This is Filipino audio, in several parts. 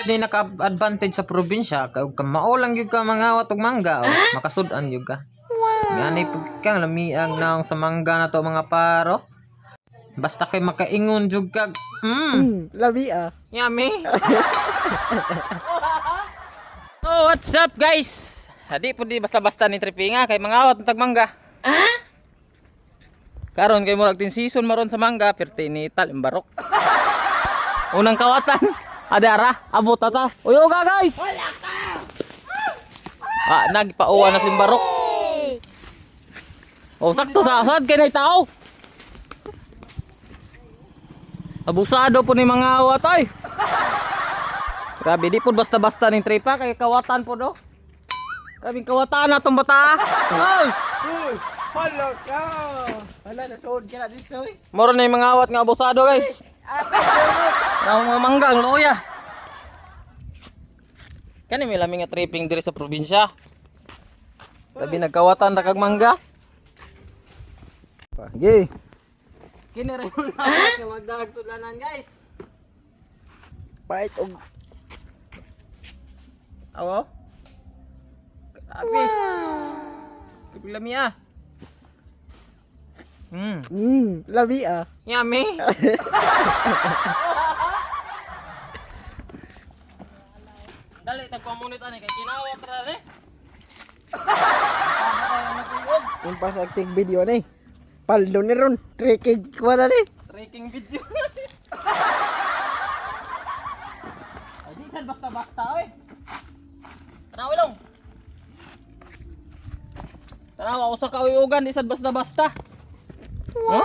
di naka-advantage sa probinsya, maulang gyud ka mangawat og mangga, makasud-an gyud ka. Ngani pud kang lamiag naong sa mangga na to mga paro. Basta kay makaingon jud kag. Labi ah. Yummy. Oh, what's up guys? Hadi po di basta-basta ni tripinga kay mangawat ng tagmangga. Karon kay murag tin season maron sa mangga, pertinital imbarok. Unang kawatan, adara, abot ata. Uy, uga guys. Wala ka. Nagpauwa na timbarok. Oh, sakto sa asad kay nay tao. Abusado po ni mga awat ay. Grabe, di po basta-basta ning tripa kay kawatan po do. Grabe kawatan na tong bata. Ay! Hala ka. Hala, nasuod ka na dito eh. Moro na yung mga awat nga abusado guys. Ang mga mangga ang luya. Kani may laming nga tripping diri sa probinsya. Labi nagkawatan ra kag mangga. Pagi. Kini ra yung awat nga magdag sudlanan guys. Pait og Awo. Abi. Lami ah. labi ah. Yummy. Dali tagpamunit ani kay kinawat ra re. Yung pas acting video ni. Paldo ni ron. Trekking ko na ni. Trekking video. Ay di sad basta-basta oy. Tanaw ilong. Tanaw usa ka uyugan di sad basta-basta. Wow.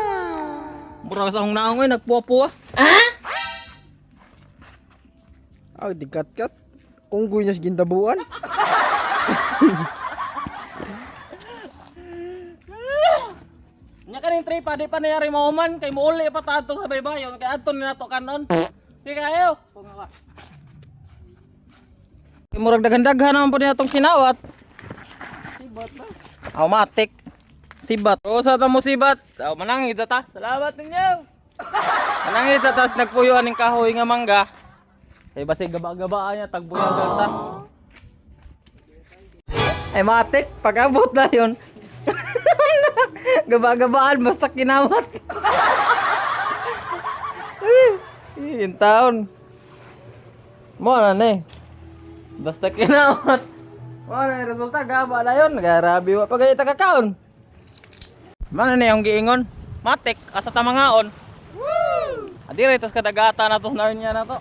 Murag sa hong naong nagpuwa-puwa. Dikat-kat. Unggoy niya sa gintabuan. Nya kaning tripa di pa nayari mauman kay muuli pa tato sa baybayon kay adto ni nato kanon. Di kayo. Kay murag daghan-daghan naman po niya tong kinawat. Sibat na. Automatic. Sibat. O sa tamo sibat. Manangit ta. Salamat ninyo. Manangit ta tas nagpuyuan ning kahoy nga mangga. Kay basi gaba-gabaan niya tagbuyagan ta. Ay matik pag-abot na yon. Gaba-gabaan basta kinawat. Yung taon. Mo na ni. Basta kinawat. Mo na resulta gaba na yon. Garabi wa pagay ta kakaon. Mana na yung giingon? Matik asa ta mangaon. Adire tos kadagata na tos narnya na to.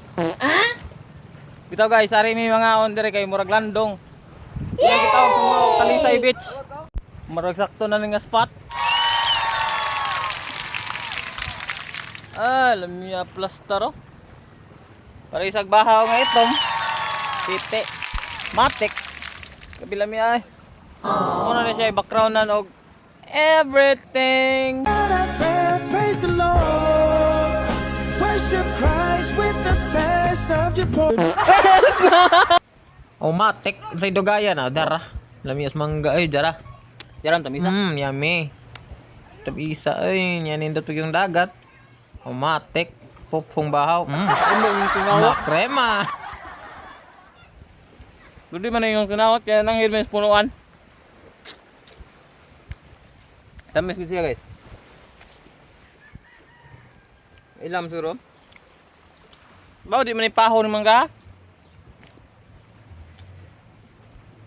Bitaw guys, ari mi mangaon dire kay murag landong. Iya kita sa Talisay Beach. Murag sakto na nga spot. Lamia plastaro. Para isag bahaw nga itom. Tite. Matik. Kabila mi ay. Muna na siya background na og everything. Praise the Lord. Worship Christ with the best of your poor. Oh, matik sa dugaya na dara. Lamias mangga ay dara. Jaran tamisa. Yummy. Tabisa ay nyanindot yung dagat. Oh, matik. Pupong bahaw. Makrema. Ludi man yung kinawat kaya nang hirmes punuan. Tamis ko siya guys. Ilam siguro. Bawa di man ipaho ng mangga.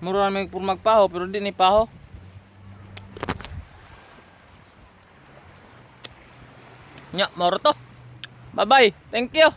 Mura na may magpaho pero di ni paho. Nya, moro to. Bye bye. Thank you.